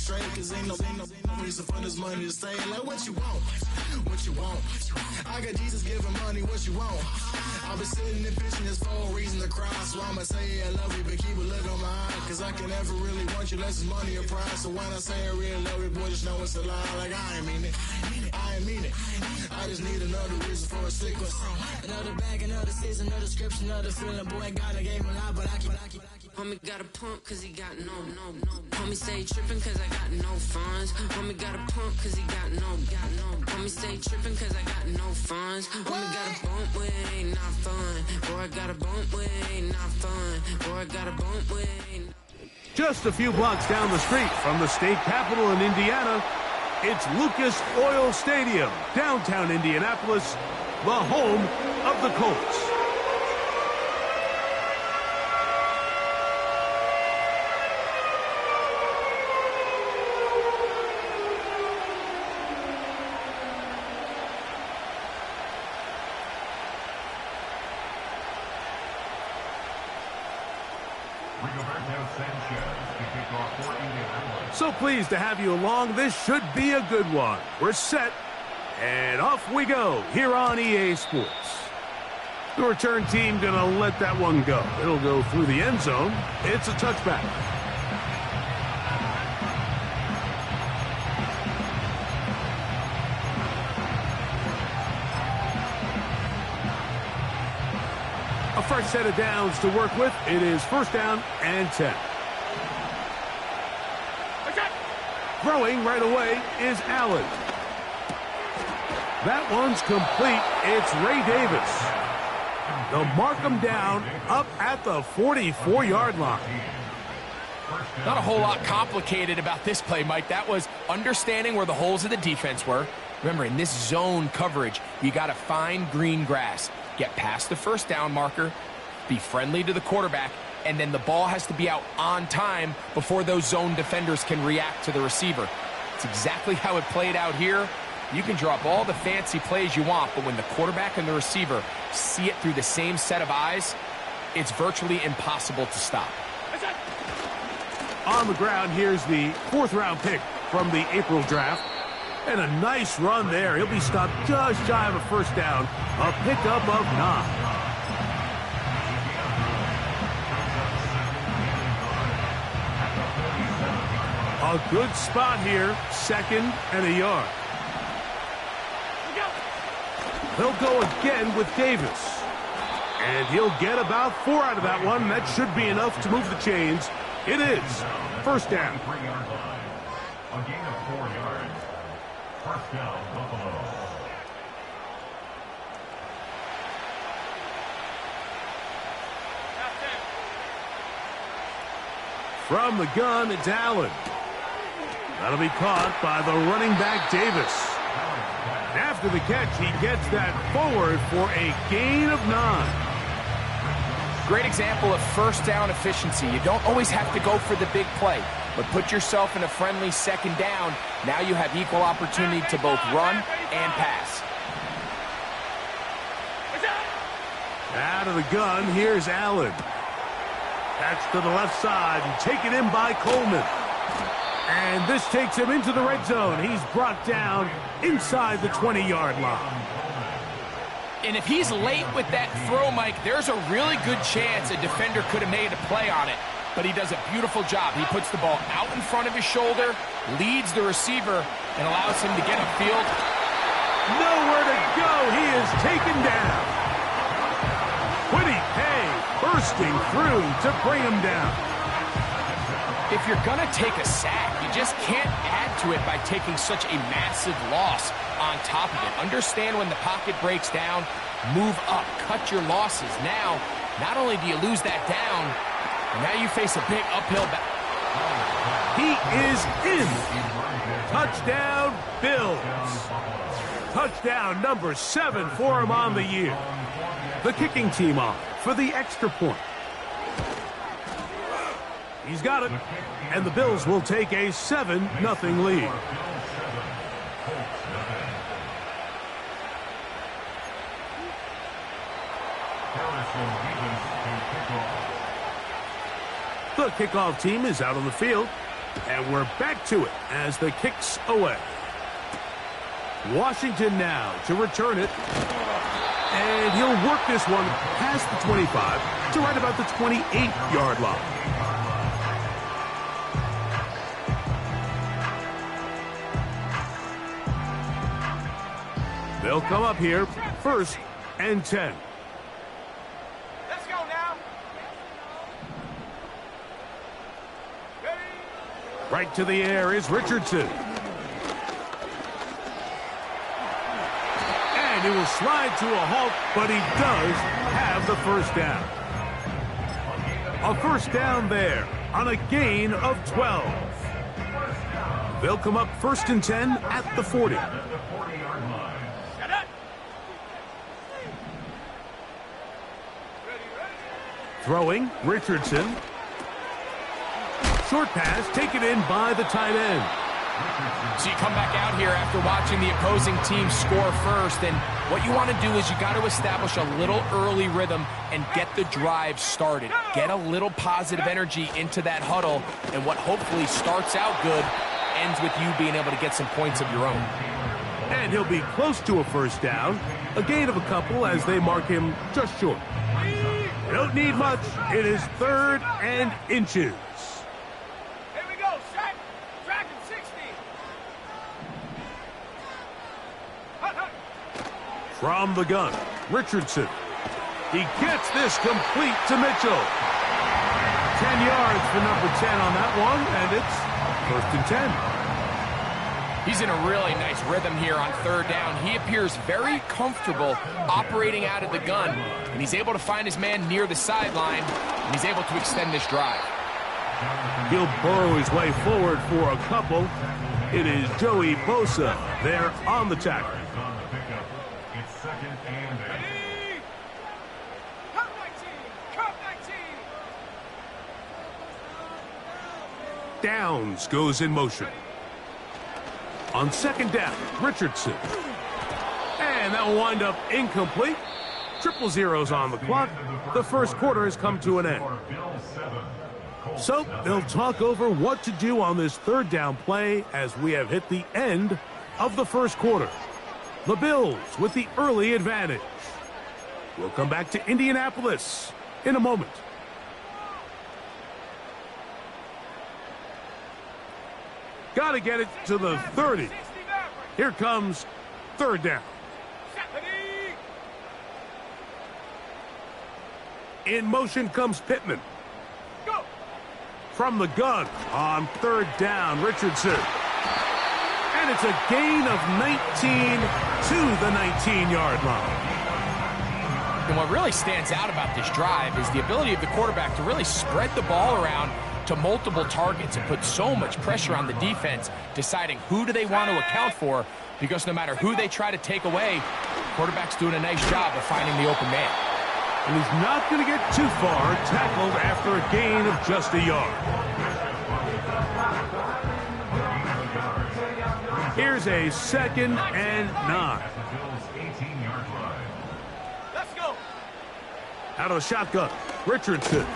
straight, cause ain't no reason for this money to stay. Like, what you want? What you want? I got Jesus giving money, what you want? I've been sitting and pitching this for a reason to cry. So I'ma say I love you, but keep a look on my eye. Cause I can never really want you unless it's money or pride. So when I say I really love you, boy, just know it's a lie. Like, I ain't mean it. I ain't mean it. I just need another reason for a sequence. Another bag, another season, another description, another feeling. Boy, God, I gave him a lot, but I keep. Homie got a pump cause he got no. Homie stay tripping cause I got no funds. Homie got a pump cause he got no. Homie stay tripping cause I got no funds. Homie got a bump with it ain't not fun. Boy, I got a bump with it ain't not fun. Boy, I got a bump with it ain't. Just a few blocks down the street from the state capitol in Indiana, it's Lucas Oil Stadium, downtown Indianapolis, the home of the Colts. So pleased to have you along. This should be a good one. We're set, and off we go here on EA Sports. The return team gonna let that one go. It'll go through the end zone. It's a touchback. A fresh set of downs to work with. It is first down and 10. Throwing right away is Allen. That one's complete. It's Ray Davis. They'll mark him down up at the 44-yard line. Not a whole lot complicated about this play, Mike. That was understanding where the holes of the defense were. Remember, in this zone coverage, you got to find green grass. Get past the first down marker, be friendly to the quarterback, and then the ball has to be out on time before those zone defenders can react to the receiver. It's exactly how it played out here. You can draw up all the fancy plays you want, but when the quarterback and the receiver see it through the same set of eyes, it's virtually impossible to stop. On the ground, here's the fourth-round pick from the April draft. And a nice run there. He'll be stopped just shy of a first down. A pickup of 9. A good spot here, second and a yard. He'll go again with Davis. And he'll get about 4 out of that one. That should be enough to move the chains. It is first down. A gain of 4 yards. First down, Buffalo. From the gun, it's Allen. That'll be caught by the running back, Davis. After the catch, he gets that forward for a gain of 9. Great example of first down efficiency. You don't always have to go for the big play, but put yourself in a friendly second down. Now you have equal opportunity to both run and pass. Out of the gun, here's Allen. That's to the left side and taken in by Coleman. And this takes him into the red zone. He's brought down inside the 20-yard line. And if he's late with that throw, Mike, there's a really good chance a defender could have made a play on it. But he does a beautiful job. He puts the ball out in front of his shoulder, leads the receiver, and allows him to get upfield. Nowhere to go. He is taken down. Quiddy Pay bursting through to bring him down. If you're going to take a sack, you just can't add to it by taking such a massive loss on top of it. Understand when the pocket breaks down, move up, cut your losses. Now, not only do you lose that down, now you face a big uphill battle. He is in. Touchdown, Bills. Touchdown number 7 for him on the year. The kicking team on for the extra point. He's got it, and the Bills will take a 7-0 lead. The kickoff team is out on the field. And we're back to it as the kick's away. Washington now to return it. And he'll work this one past the 25 to right about the 28-yard line. They'll come up here, 1st and 10. Let's go now. Right to the air is Richardson. And he will slide to a halt, but he does have the first down. A first down there on a gain of 12. They'll come up 1st and 10 at the 40. Throwing, Richardson. Short pass taken in by the tight end. So you come back out here after watching the opposing team score first, and what you want to do is you got to establish a little early rhythm and get the drive started. Get a little positive energy into that huddle, and what hopefully starts out good ends with you being able to get some points of your own. And he'll be close to a first down. A gain of a couple as they mark him just short. They don't need much. It is 3rd and inches. Here we go, set. Dragon 60. From the gun, Richardson. He gets this complete to Mitchell. 10 yards for number 10 on that one, and it's 1st and 10. He's in a really nice rhythm here on 3rd down. He appears very comfortable operating out of the gun, and he's able to find his man near the sideline, and he's able to extend this drive. He'll burrow his way forward for a couple. It is Joey Bosa there on the tackle. It's 2nd and 8. Come 19. Come 19. Downs goes in motion. On 2nd down, Richardson. And that will wind up incomplete. 0-0 on the clock. The first quarter has come to an end. So they'll talk over what to do on this 3rd down play as we have hit the end of the first quarter. The Bills with the early advantage. We'll come back to Indianapolis in a moment. Got to get it to the 30. Here comes 3rd down. In motion comes Pittman. Go. From the gun on 3rd down, Richardson. And it's a gain of 19 to the 19-yard line. And what really stands out about this drive is the ability of the quarterback to really spread the ball around to multiple targets and put so much pressure on the defense, deciding who do they want to account for, because no matter who they try to take away, quarterback's doing a nice job of finding the open man. And he's not going to get too far, tackled after a gain of just a yard. Here's a 2nd and 9. Let's go. Out of the shotgun, Richardson.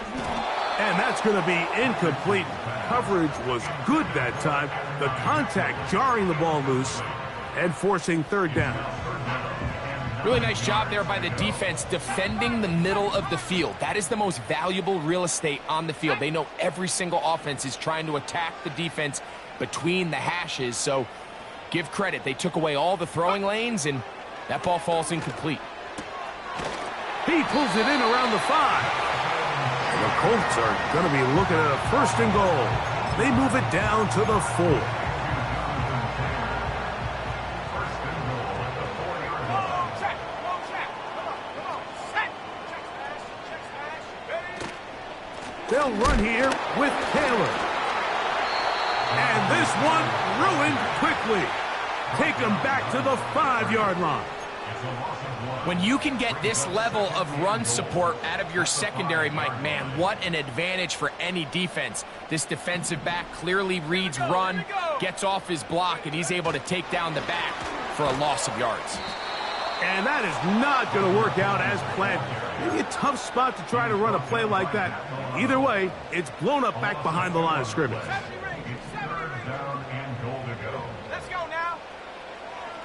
And that's going to be incomplete. Coverage was good that time. The contact jarring the ball loose and forcing 3rd down. Really nice job there by the defense defending the middle of the field. That is the most valuable real estate on the field. They know every single offense is trying to attack the defense between the hashes. So give credit. They took away all the throwing lanes, and that ball falls incomplete. He pulls it in around the 5. And the Colts are going to be looking at a 1st and goal. They move it down to the 4. They'll run here with Taylor. And this one ruined quickly. Take them back to the 5-yard line. When you can get this level of run support out of your secondary, Mike, man, what an advantage for any defense. This defensive back clearly reads run, gets off his block, and he's able to take down the back for a loss of yards. And that is not going to work out as planned. Maybe a tough spot to try to run a play like that. Either way, it's blown up back behind the line of scrimmage.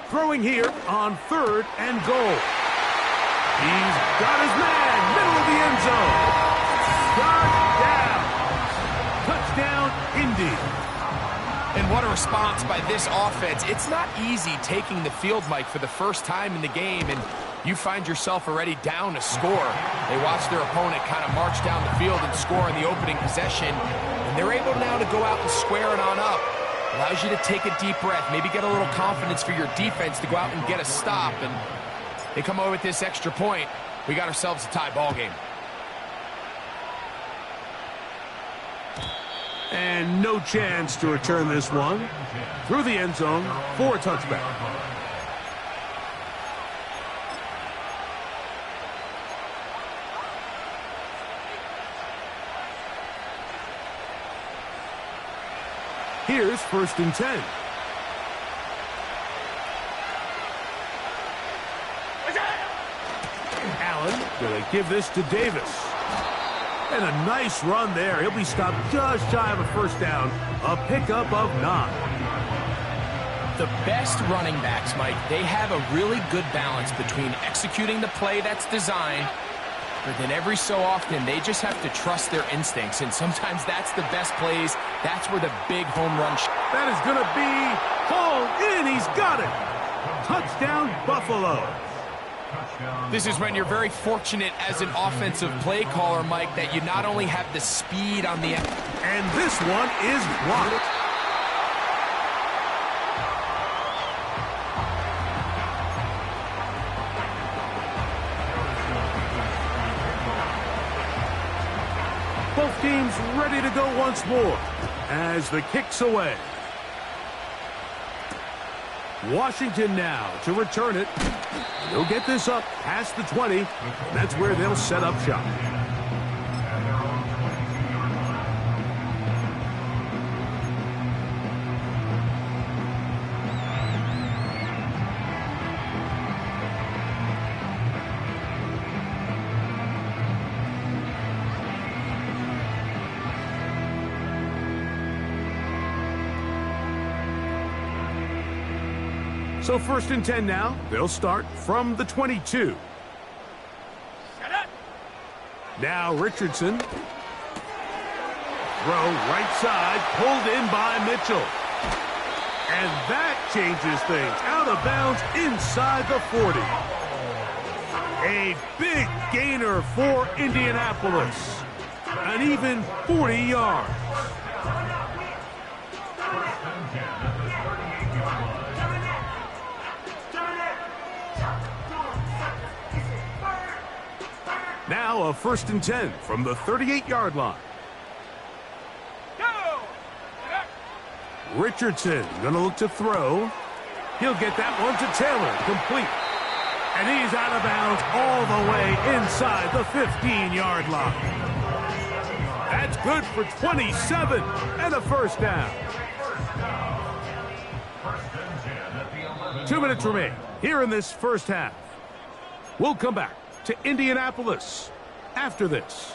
Throwing here on 3rd and goal. He's got his man, middle of the end zone. Touchdown, Indy. And what a response by this offense. It's not easy taking the field, Mike, for the first time in the game, and you find yourself already down a score. They watch their opponent kind of march down the field and score in the opening possession, and they're able now to go out and square it on up. Allows you to take a deep breath, maybe get a little confidence for your defense to go out and get a stop, and they come away with this extra point. We got ourselves a tie ball game. And no chance to return this one. Through the end zone for a touchback. Here's 1st and 10. Allen going to give this to Davis. And a nice run there. He'll be stopped just shy of a first down. A pickup of 9. The best running backs, Mike, they have a really good balance between executing the play that's designed, but then every so often they just have to trust their instincts, and sometimes that's the best plays. That's where the big home run. That is going to be hauled in. He's got it. Touchdown, Buffalo. This is when you're very fortunate as an offensive play caller, Mike, that you not only have the speed on the... And this one is blocked. Both teams ready to go once more as the kick's away. Washington now to return it. They'll get this up past the 20. That's where they'll set up shop. So 1st and 10 now. They'll start from the 22. Now Richardson. Throw right side, pulled in by Mitchell. And that changes things. Out of bounds inside the 40. A big gainer for Indianapolis. An even 40 yards. Now a 1st and 10 from the 38-yard line. Richardson going to look to throw. He'll get that one to Taylor, complete. And he's out of bounds all the way inside the 15-yard line. That's good for 27 and a first down. 2 minutes remain here in this first half. We'll come back to Indianapolis after this.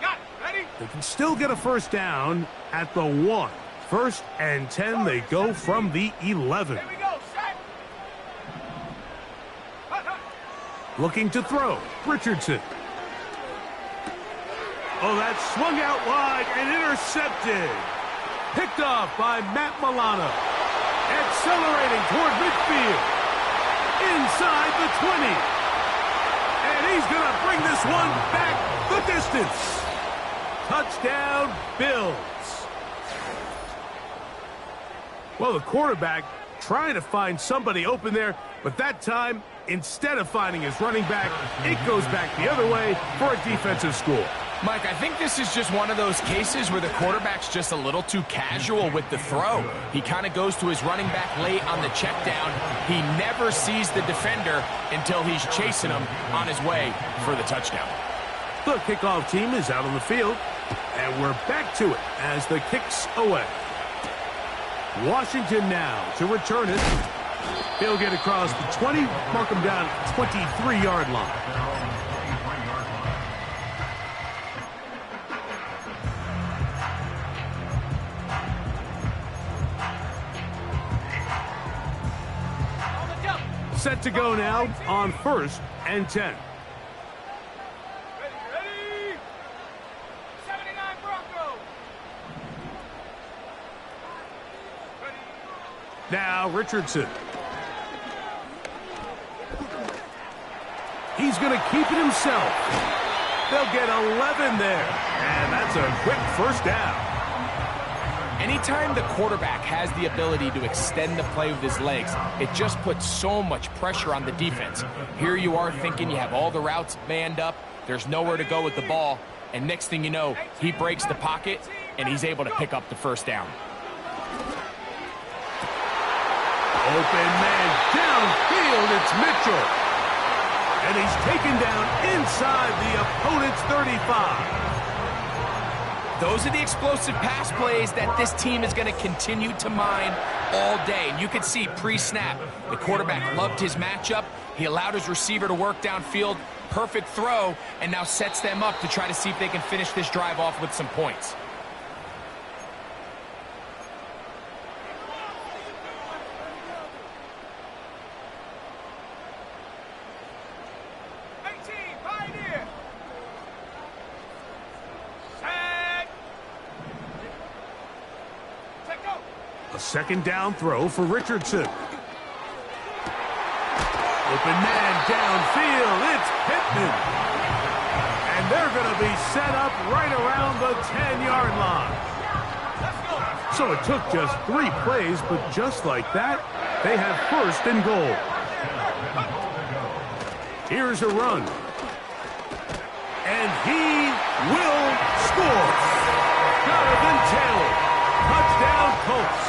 Got it. Ready? They can still get a first down at the 1. 1st and 10, they go from the 11. Here we go. Set. Looking to throw, Richardson. Oh, that swung out wide and intercepted. Picked off by Matt Milano. Accelerating toward midfield. Inside the 20. And he's going to bring this one back the distance. Touchdown, Bills. Well, the quarterback trying to find somebody open there, but that time, instead of finding his running back, it goes back the other way for a defensive score. Mike, I think this is just one of those cases where the quarterback's just a little too casual with the throw. He kind of goes to his running back late on the check down. He never sees the defender until he's chasing him on his way for the touchdown. The kickoff team is out on the field, and we're back to it as the kick's away. Washington now to return it. He'll get across the 20, mark him down at the 23-yard line. set to go now on 1st and 10. Ready? 79 Broncos. Ready. Now Richardson. He's going to keep it himself. They'll get 11 there. And that's a quick first down. Anytime the quarterback has the ability to extend the play with his legs, it just puts so much pressure on the defense. Here you are thinking you have all the routes manned up, there's nowhere to go with the ball, and next thing you know, he breaks the pocket, and he's able to pick up the first down. Open man downfield, it's Mitchell. And he's taken down inside the opponent's 35. Those are the explosive pass plays that this team is going to continue to mine all day. And you can see pre-snap, the quarterback loved his matchup. He allowed his receiver to work downfield. Perfect throw, and now sets them up to try to see if they can finish this drive off with some points. A second down throw for Richardson. Open man downfield. It's Pittman. And they're going to be set up right around the 10-yard line. So it took just 3 plays, but just like that, they have 1st and goal. Here's a run. And he will score. Jonathan Taylor. Touchdown, Colts.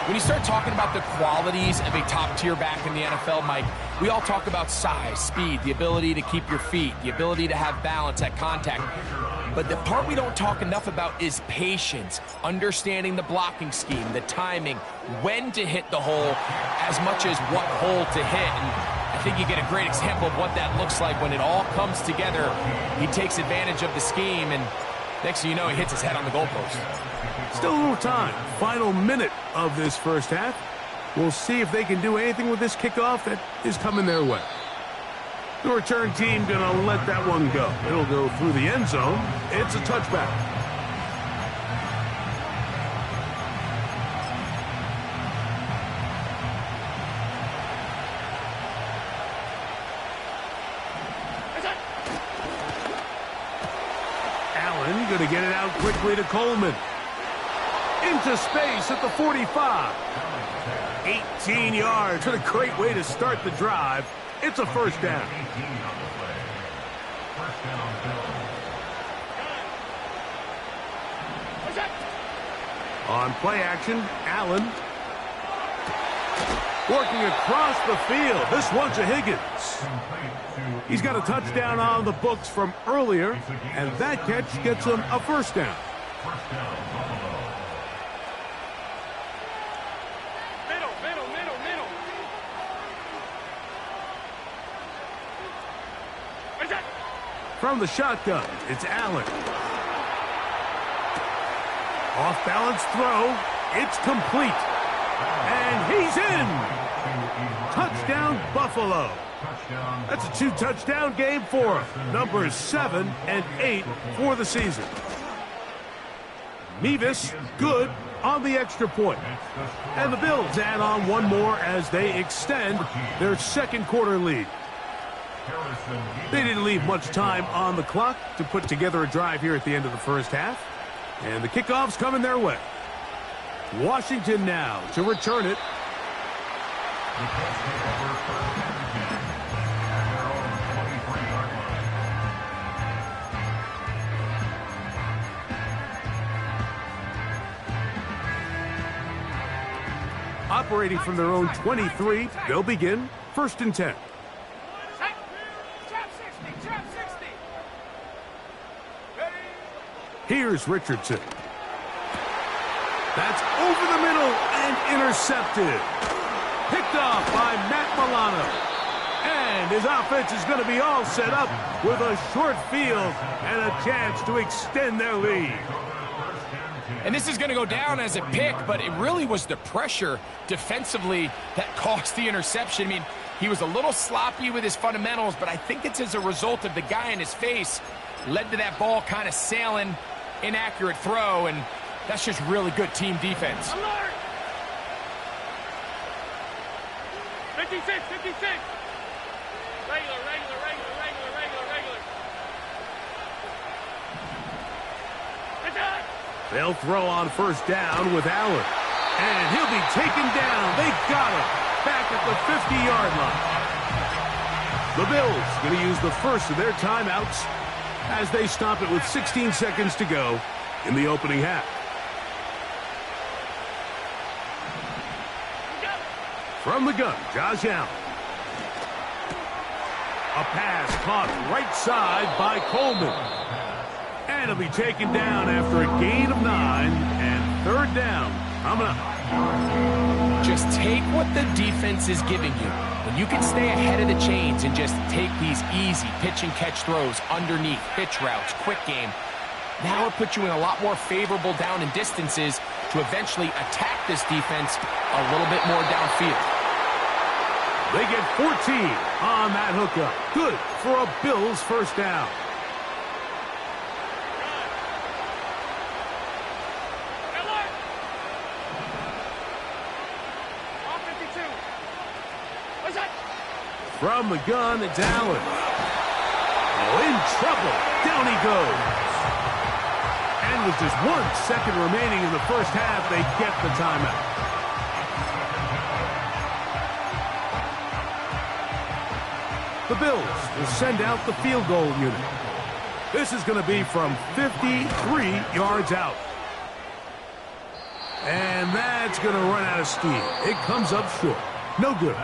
When you start talking about the qualities of a top-tier back in the NFL, Mike, we all talk about size, speed, the ability to keep your feet, the ability to have balance at contact. But the part we don't talk enough about is patience, understanding the blocking scheme, the timing, when to hit the hole, as much as what hole to hit. And I think you get a great example of what that looks like when it all comes together. He takes advantage of the scheme, and next thing you know, he hits his head on the goalpost. Still a little time. Final minute of this first half. We'll see if they can do anything with this kickoff that is coming their way. The return team going to let that one go. It'll go through the end zone. It's a touchback. Allen going to get it out quickly to Coleman. Into space at the 45. 18 yards. What a great way to start the drive. It's a first down. On play action, Allen. Working across the field. This one's a Higgins. He's got a touchdown on the books from earlier, and that catch gets him a first down. From the shotgun, it's Allen. Off-balance throw. It's complete. And he's in. Touchdown, Buffalo. That's a 2-touchdown game for him. Numbers 7 and 8 for the season. Mevis, good on the extra point. And the Bills add on one more as they extend their second quarter lead. They didn't leave much time on the clock to put together a drive here at the end of the first half. And the kickoff's coming their way. Washington now to return it. Operating from their own 23, they'll begin 1st and 10. Here's Richardson. That's over the middle and intercepted. Picked off by Matt Milano. And his offense is going to be all set up with a short field and a chance to extend their lead. And this is going to go down as a pick, but it really was the pressure defensively that caused the interception. I mean, he was a little sloppy with his fundamentals, but I think it's as a result of the guy in his face led to that ball kind of sailing, inaccurate throw, and that's just really good team defense. Alert! 56, 56. Regular. They'll throw on first down with Allen. And he'll be taken down. They got him back at the 50-yard line. The Bills going to use the first of their timeouts as they stop it with 16 seconds to go in the opening half. From the gun, Josh Allen. A pass caught right side by Coleman. And it'll be taken down after a gain of 9 and third down. Coming up. Just take what the defense is giving you. When you can stay ahead of the chains and just take these easy pitch and catch throws underneath, pitch routes, quick game, now it puts you in a lot more favorable down and distances to eventually attack this defense a little bit more downfield. They get 14 on that hookup. Good for a Bills first down. From the gun, it's Allen. Oh, in trouble. Down he goes. And with just 1 second remaining in the first half, they get the timeout. The Bills will send out the field goal unit. This is going to be from 53 yards out. And that's going to run out of steam. It comes up short. No good.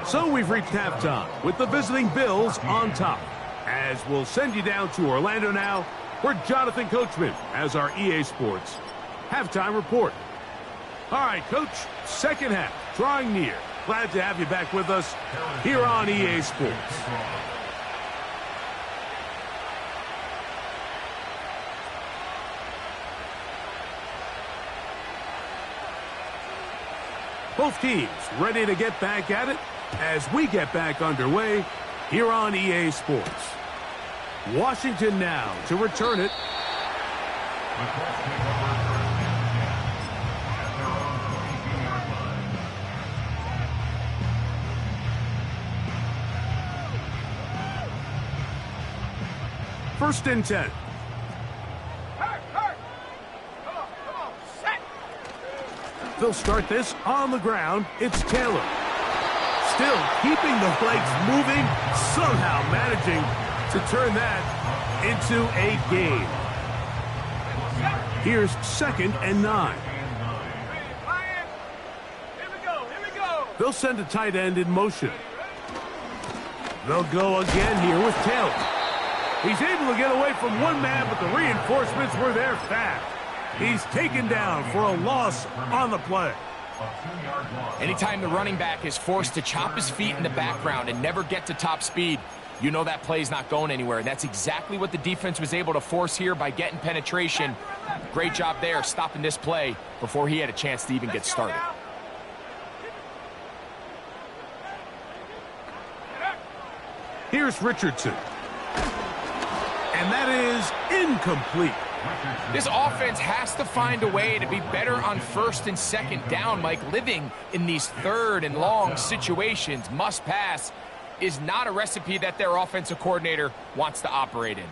So we've reached halftime with the visiting Bills on top. As we'll send you down to Orlando now, where Jonathan Coachman has our EA Sports halftime report. All right, Coach, second half, drawing near. Glad to have you back with us here on EA Sports. Both teams ready to get back at it as we get back underway here on EA Sports. Washington now to return it. First and 10. They'll start this on the ground. It's Taylor. Still keeping the legs moving, somehow managing to turn that into a gain. Here's 2nd and 9. Here we go. They'll send a tight end in motion. They'll go again here with Taylor. He's able to get away from one man, but the reinforcements were there fast. He's taken down for a loss on the play. Anytime the running back is forced to chop his feet in the background and never get to top speed, you know that play's not going anywhere. And that's exactly what the defense was able to force here by getting penetration. Great job there stopping this play before he had a chance to even get started. Here's Richardson. And that is incomplete. This offense has to find a way to be better on 1st and 2nd down, Mike. Living in these 3rd and long situations, must pass, is not a recipe that their offensive coordinator wants to operate in.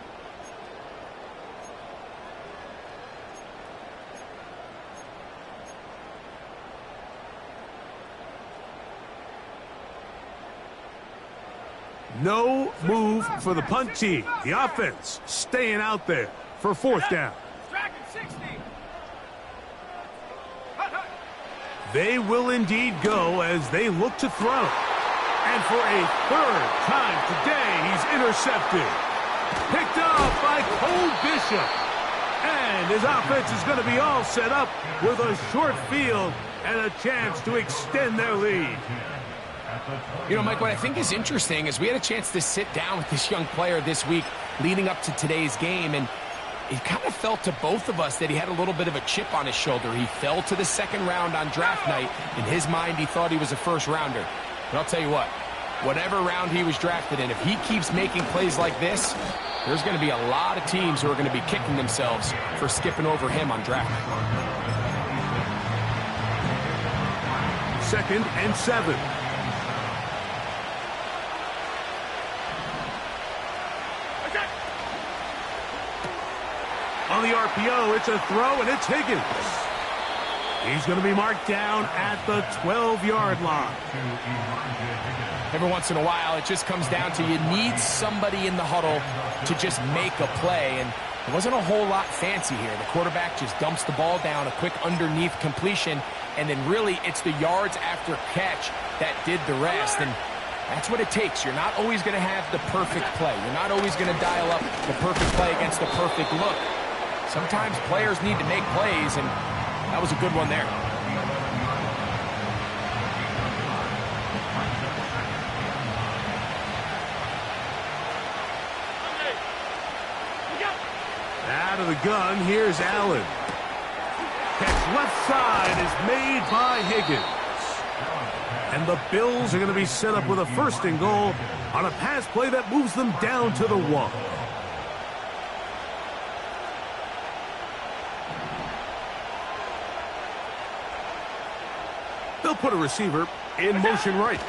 No move for the punt team. The offense staying out there for 4th down. They will indeed go as they look to throw. And for a 3rd time today, he's intercepted. Picked off by Cole Bishop. And his offense is going to be all set up with a short field and a chance to extend their lead. You know, Mike, what I think is interesting is we had a chance to sit down with this young player this week leading up to today's game, and it kind of felt to both of us that he had a little bit of a chip on his shoulder. He fell to the second round on draft night. In his mind, he thought he was a first rounder. But I'll tell you what, whatever round he was drafted in, if he keeps making plays like this, there's going to be a lot of teams who are going to be kicking themselves for skipping over him on draft night. 2nd and 7. On the RPO, it's a throw, and it's Higgins. He's going to be marked down at the 12-yard line. Every once in a while, it just comes down to you need somebody in the huddle to just make a play, and it wasn't a whole lot fancy here. The quarterback just dumps the ball down, a quick underneath completion, and then really it's the yards after catch that did the rest, and that's what it takes. You're not always going to have the perfect play. You're not always going to dial up the perfect play against the perfect look. Sometimes players need to make plays, and that was a good one there. Out of the gun, here's Allen. Catch left side is made by Higgins. And the Bills are going to be set up with a 1st and goal on a pass play that moves them down to the 1. They'll put a receiver in motion right.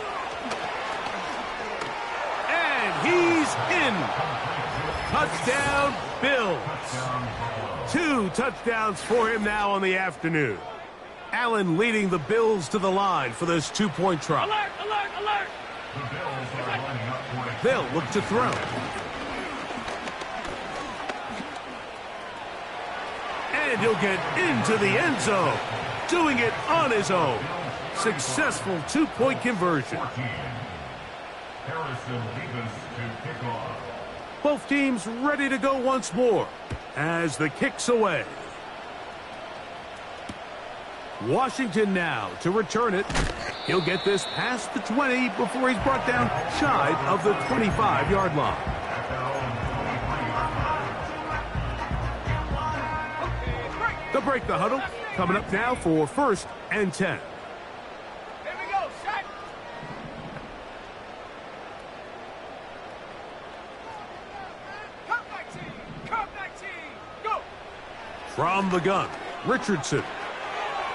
And he's in. Touchdown, Bills. 2 touchdowns for him now on the afternoon. Allen leading the Bills to the line for this 2-point try. Alert, alert, alert! They'll look to throw. And he'll get into the end zone, doing it on his own. Successful 2-point conversion. Both teams ready to go once more as the kick's away. Washington now to return it. He'll get this past the 20 before he's brought down shy of the 25-yard line. They'll break the huddle. Coming up now for 1st and 10. Here we go, set! Come 19, go! From the gun, Richardson.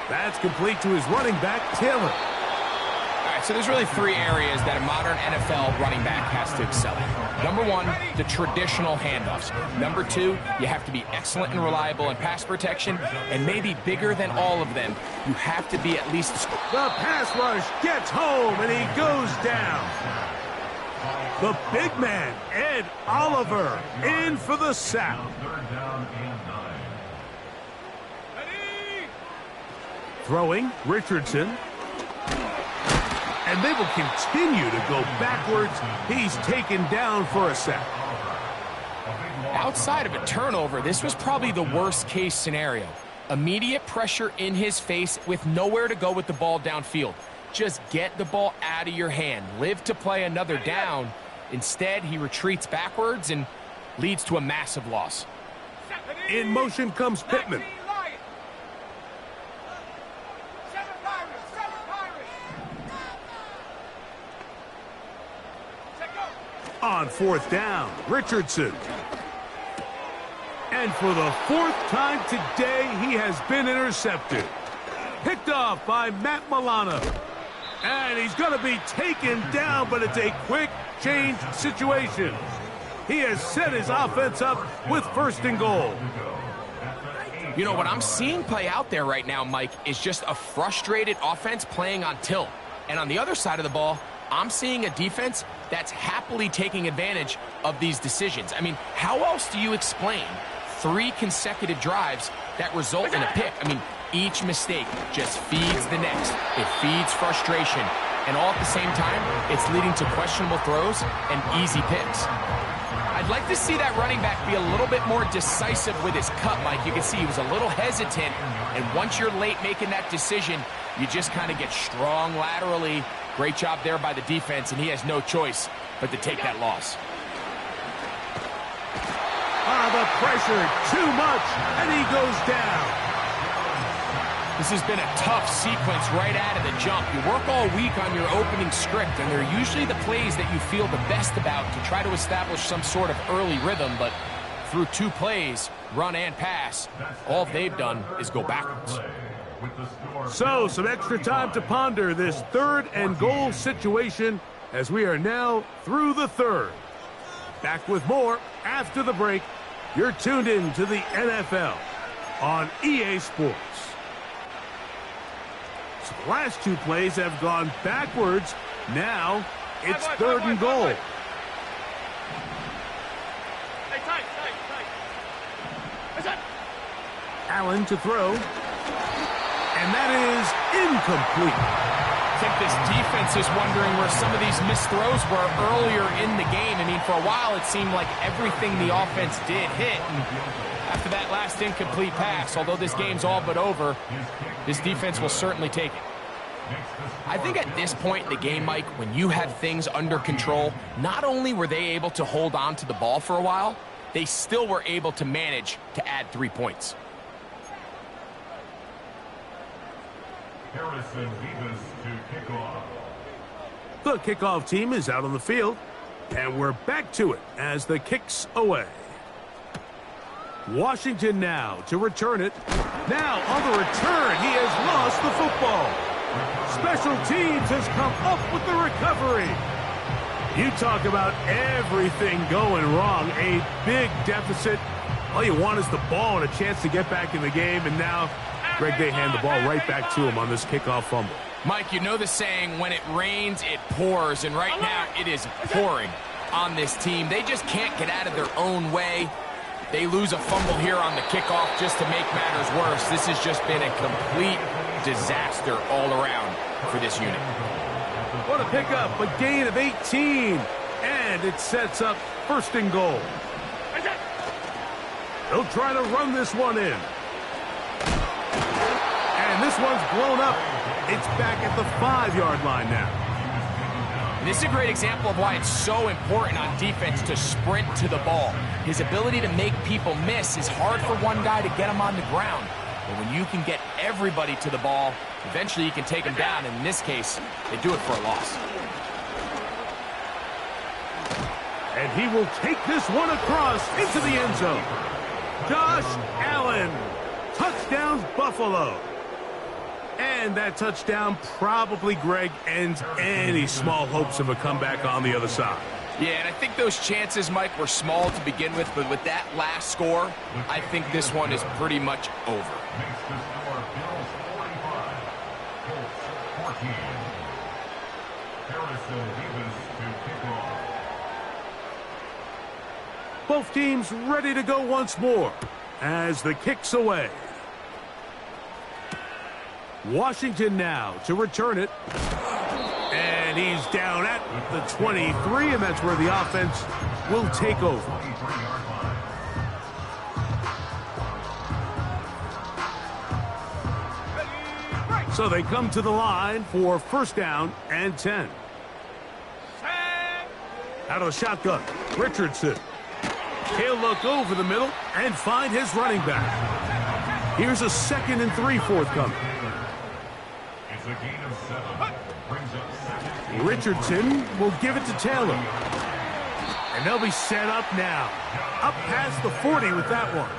That's complete to his running back, Taylor. All right, so there's really 3 areas that a modern NFL running back has to excel at. Number 1, the traditional handoffs. Number 2, you have to be excellent and reliable in pass protection, and maybe bigger than all of them, you have to be at least... The pass rush gets home, and he goes down. The big man, Ed Oliver, in for the sack. Throwing, Richardson. And they will continue to go backwards. He's taken down for a sack. Outside of a turnover, this was probably the worst-case scenario. Immediate pressure in his face with nowhere to go with the ball downfield. Just get the ball out of your hand. Live to play another down. Instead, he retreats backwards and leads to a massive loss. In motion comes Pittman. On 4th down, Richardson. And for the 4th time today, he has been intercepted. Picked off by Matt Milano. And he's going to be taken down, but it's a quick change situation. He has set his offense up with 1st and goal. You know, what I'm seeing play out there right now, Mike, is just a frustrated offense playing on tilt. And on the other side of the ball, I'm seeing a defense that's happily taking advantage of these decisions. I mean, how else do you explain 3 consecutive drives that result in a pick? I mean, each mistake just feeds the next. It feeds frustration. And all at the same time, it's leading to questionable throws and easy picks. I'd like to see that running back be a little bit more decisive with his cut, Mike. You can see he was a little hesitant. And once you're late making that decision, you just kind of get strong laterally. Great job there by the defense, and he has no choice but to take that loss. The pressure, too much, and he goes down. This has been a tough sequence right out of the jump. You work all week on your opening script, and they're usually the plays that you feel the best about to try to establish some sort of early rhythm, but through 2 plays, run and pass, all they've done is go backwards. So, some extra time to ponder this 3rd and goal situation as we are now through the 3rd. Back with more after the break. You're tuned in to the NFL on EA Sports. So the last 2 plays have gone backwards. Now it's 3rd and goal. Allen to throw. And that is incomplete. I think this defense is wondering where some of these missed throws were earlier in the game. I mean, for a while it seemed like everything the offense did hit. And after that last incomplete pass, although this game's all but over, this defense will certainly take it. I think at this point in the game, Mike, when you have things under control, not only were they able to hold on to the ball for a while, they still were able to manage to add 3 points. Harrison Vivas to kick off. The kickoff team is out on the field, and we're back to it as the kick's away. Washington now to return it. Now on the return, he has lost the football. Special teams has come up with the recovery. You talk about everything going wrong, a big deficit. All you want is the ball and a chance to get back in the game, and now Greg, they hand the ball right back to him on this kickoff fumble. Mike, you know the saying, when it rains, it pours, and right now it is pouring on this team. They just can't get out of their own way. They lose a fumble here on the kickoff just to make matters worse. This has just been a complete disaster all around for this unit. What a pickup, a gain of 18, and it sets up 1st and goal. They'll try to run this one in. And this one's blown up. It's back at the 5-yard line now. This is a great example of why it's so important on defense to sprint to the ball. His ability to make people miss is hard for one guy to get him on the ground. But when you can get everybody to the ball, eventually you can take them down. And in this case, they do it for a loss. And he will take this one across into the end zone. Josh Allen. Touchdown, Buffalo. And that touchdown probably, Greg, ends any small hopes of a comeback on the other side. Yeah, and I think those chances, Mike, were small to begin with, but with that last score, I think this one is pretty much over. Makes the score Bills 45, Colts 14. Harrison Vivas to kick off. Both teams ready to go once more as the kick's away. Washington now to return it. And he's down at the 23, and that's where the offense will take over. So they come to the line for 1st down and 10. Out of the shotgun, Richardson. He'll look over the middle and find his running back. Here's a 2nd and 3 forthcoming. It's a gain of 7. Brings up 2nd. Richardson will give it to Taylor. And they'll be set up now. Up past the 40 with that one.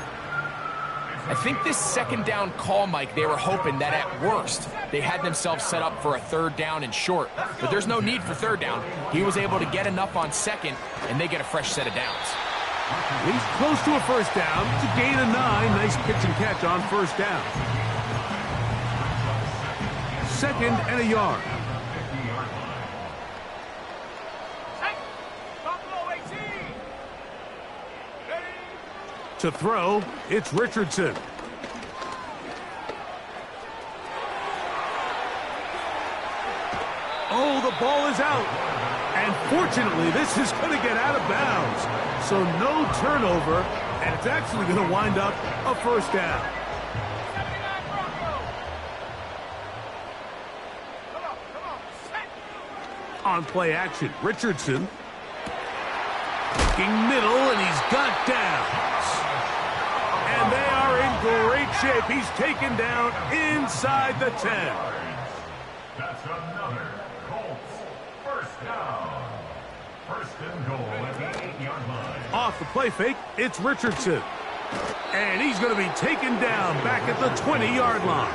I think this 2nd down call, Mike, they were hoping that at worst they had themselves set up for a 3rd down and short. But there's no need for 3rd down. He was able to get enough on 2nd, and they get a fresh set of downs. He's close to a 1st down. It's a gain of 9. Nice pitch and catch on 1st down. 2nd and a yard. To throw, it's Richardson. Oh, the ball is out. And fortunately, this is going to get out of bounds. So no turnover, and it's actually going to wind up a 1st down. On play action, Richardson. Looking middle, and he's got downs. And they are in great shape. He's taken down inside the 10. That's another Colts first down. First and goal at the 8-yard line. Off the play fake, it's Richardson. And he's going to be taken down back at the 20-yard line.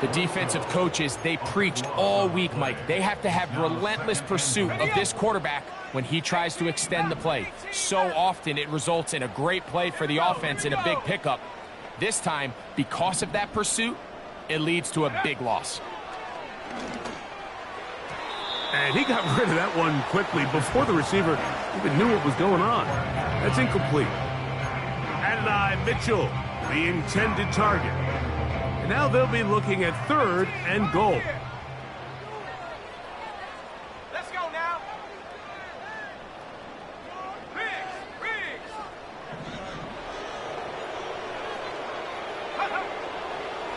The defensive coaches, they preached all week, Mike. They have to have relentless pursuit of this quarterback when he tries to extend the play. So often it results in a great play for the offense and a big pickup. This time, because of that pursuit, it leads to a big loss. And he got rid of that one quickly before the receiver even knew what was going on. That's incomplete. Adonai Mitchell, the intended target. And now they'll be looking at 3rd and goal. Let's go now. Riggs.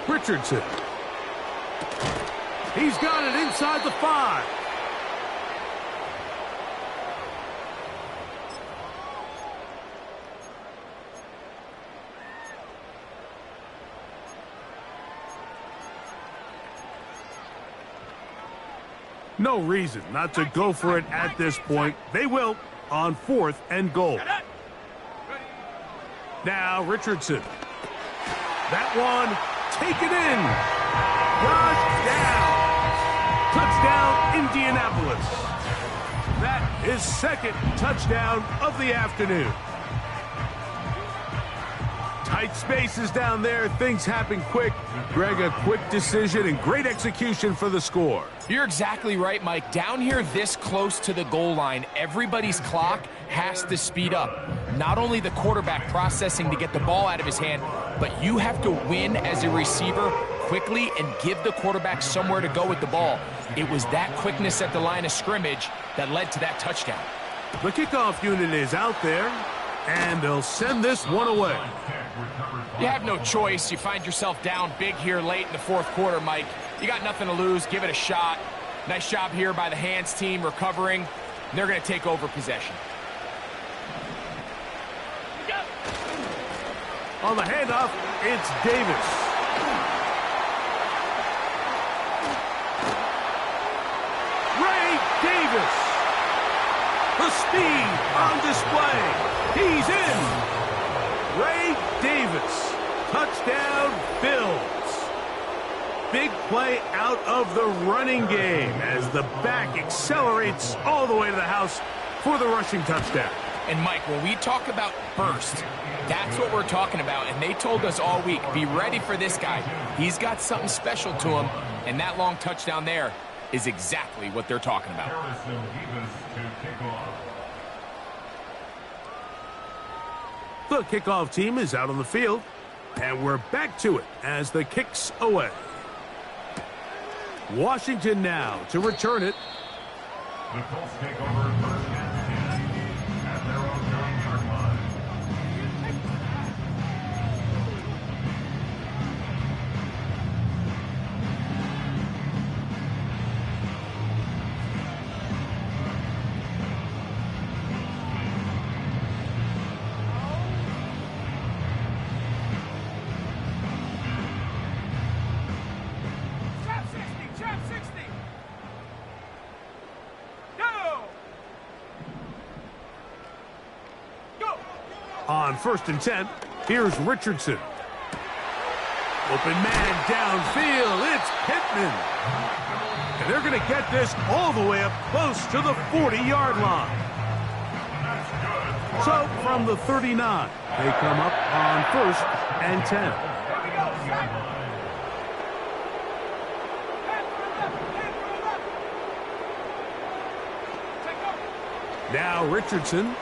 Richardson. He's got it inside the 5. No reason not to go for it at this point. They will on 4th and goal. Now Richardson. That one taken in. Touchdown, Indianapolis. That is 2nd touchdown of the afternoon. Tight spaces down there. Things happen quick. Greg, a quick decision and great execution for the score. You're exactly right, Mike. Down here this close to the goal line, everybody's clock has to speed up. Not only the quarterback processing to get the ball out of his hand, but you have to win as a receiver quickly and give the quarterback somewhere to go with the ball. It was that quickness at the line of scrimmage that led to that touchdown. The kickoff unit is out there, and they'll send this one away. You have no choice. You find yourself down big here late in the 4th quarter, Mike. You got nothing to lose. Give it a shot. Nice job here by the hands team recovering. They're going to take over possession. On the handoff, it's Davis. Ray Davis. The speed on display. He's in. Ray Davis. Touchdown, Bills. Big play out of the running game as the back accelerates all the way to the house for the rushing touchdown. And Mike, when we talk about burst, that's what we're talking about. And they told us all week, be ready for this guy. He's got something special to him. And that long touchdown there is exactly what they're talking about. The kickoff team is out on the field. And we're back to it as the kick's away. Washington now to return it. The Colts take over 1st and 10 at their own 9-yard line. Trap 60. Go. On 1st and 10, here's Richardson. Open man downfield, it's Pittman. And they're going to get this all the way up close to the 40-yard line. So from the 39, they come up on 1st and 10. Now Richardson.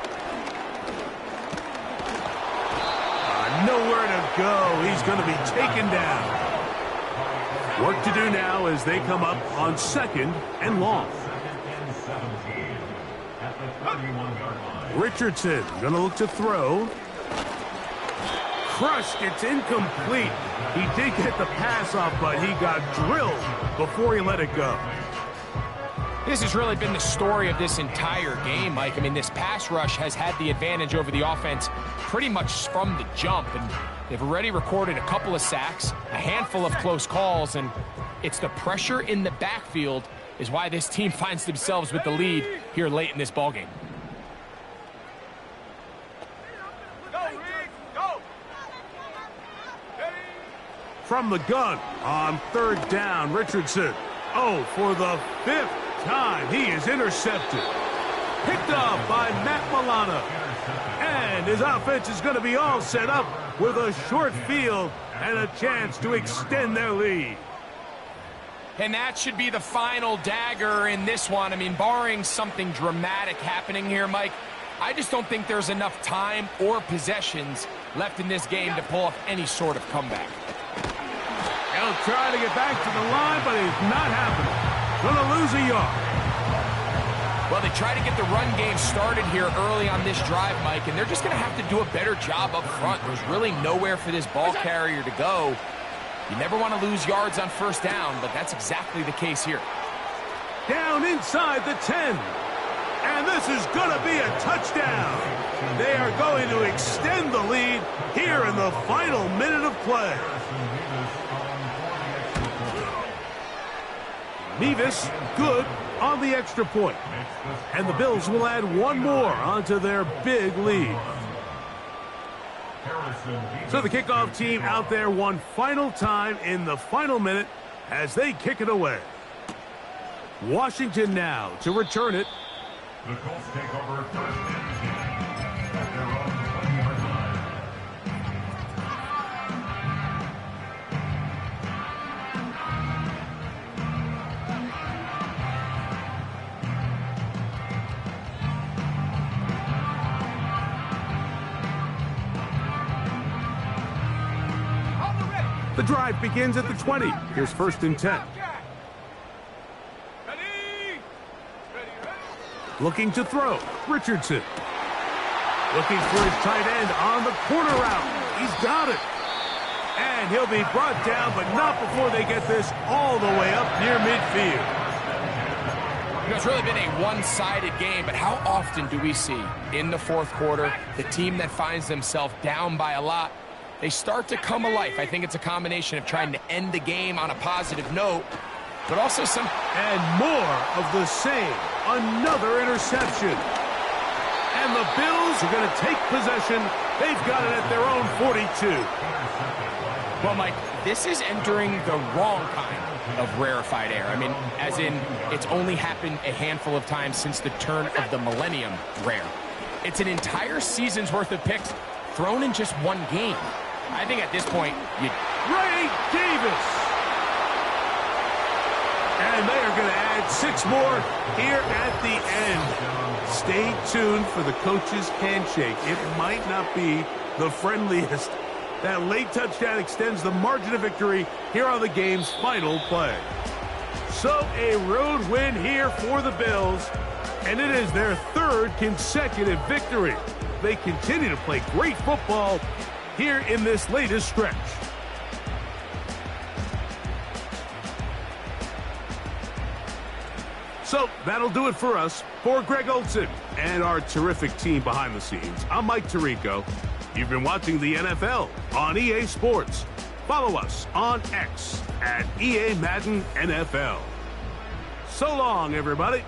Nowhere to go. He's going to be taken down. Work to do now as they come up on 2nd and long. Richardson going to look to throw. Crushed. It's incomplete. He did get the pass off, but he got drilled before he let it go. This has really been the story of this entire game, Mike. I mean, this pass rush has had the advantage over the offense pretty much from the jump, and they've already recorded a couple of sacks, a handful of close calls, and it's the pressure in the backfield is why this team finds themselves with the lead here late in this ballgame. From the gun on 3rd down, Richardson. Oh, for the 5th time, he is intercepted. Picked up by Matt Milano. And his offense is going to be all set up with a short field and a chance to extend their lead. And that should be the final dagger in this one. I mean, barring something dramatic happening here, Mike, I just don't think there's enough time or possessions left in this game to pull off any sort of comeback. He'll try to get back to the line, but it's not happening. Gonna lose a yard. Well, they try to get the run game started here early on this drive, Mike, and they're just going to have to do a better job up front. There's really nowhere for this ball carrier to go. You never want to lose yards on 1st down, but that's exactly the case here. Down inside the 10. And this is going to be a touchdown. They are going to extend the lead here in the final minute of play. Mevis, good on the extra point. And the Bills will add one more onto their big lead. So the kickoff team out there one final time in the final minute as they kick it away. Washington now to return it. The Colts take over 1st and 10 at their own 20-yard line. The drive begins at the 20. Here's 1st and 10. Looking to throw. Richardson. Looking for his tight end on the corner route. He's got it. And he'll be brought down, but not before they get this all the way up near midfield. You know, it's really been a one-sided game, but how often do we see in the 4th quarter the team that finds themselves down by a lot, they start to come alive? I think it's a combination of trying to end the game on a positive note, but also some... And more of the same. Another interception. And the Bills are going to take possession. They've got it at their own 42. Well, Mike, this is entering the wrong kind of rarefied air. I mean, as in, it's only happened a handful of times since the turn of the millennium rare. It's an entire season's worth of picks thrown in just one game. I think at this point, Ray Davis! And they are going to add 6 more here at the end. Stay tuned for the coach's handshake. It might not be the friendliest. That late touchdown extends the margin of victory here on the game's final play. So a road win here for the Bills, and it is their 3rd consecutive victory. They continue to play great football here in this latest stretch. So that'll do it for us. For Greg Olson and our terrific team behind the scenes, I'm Mike Tirico. You've been watching the NFL on EA Sports. Follow us on X at EA Madden NFL. So long, everybody.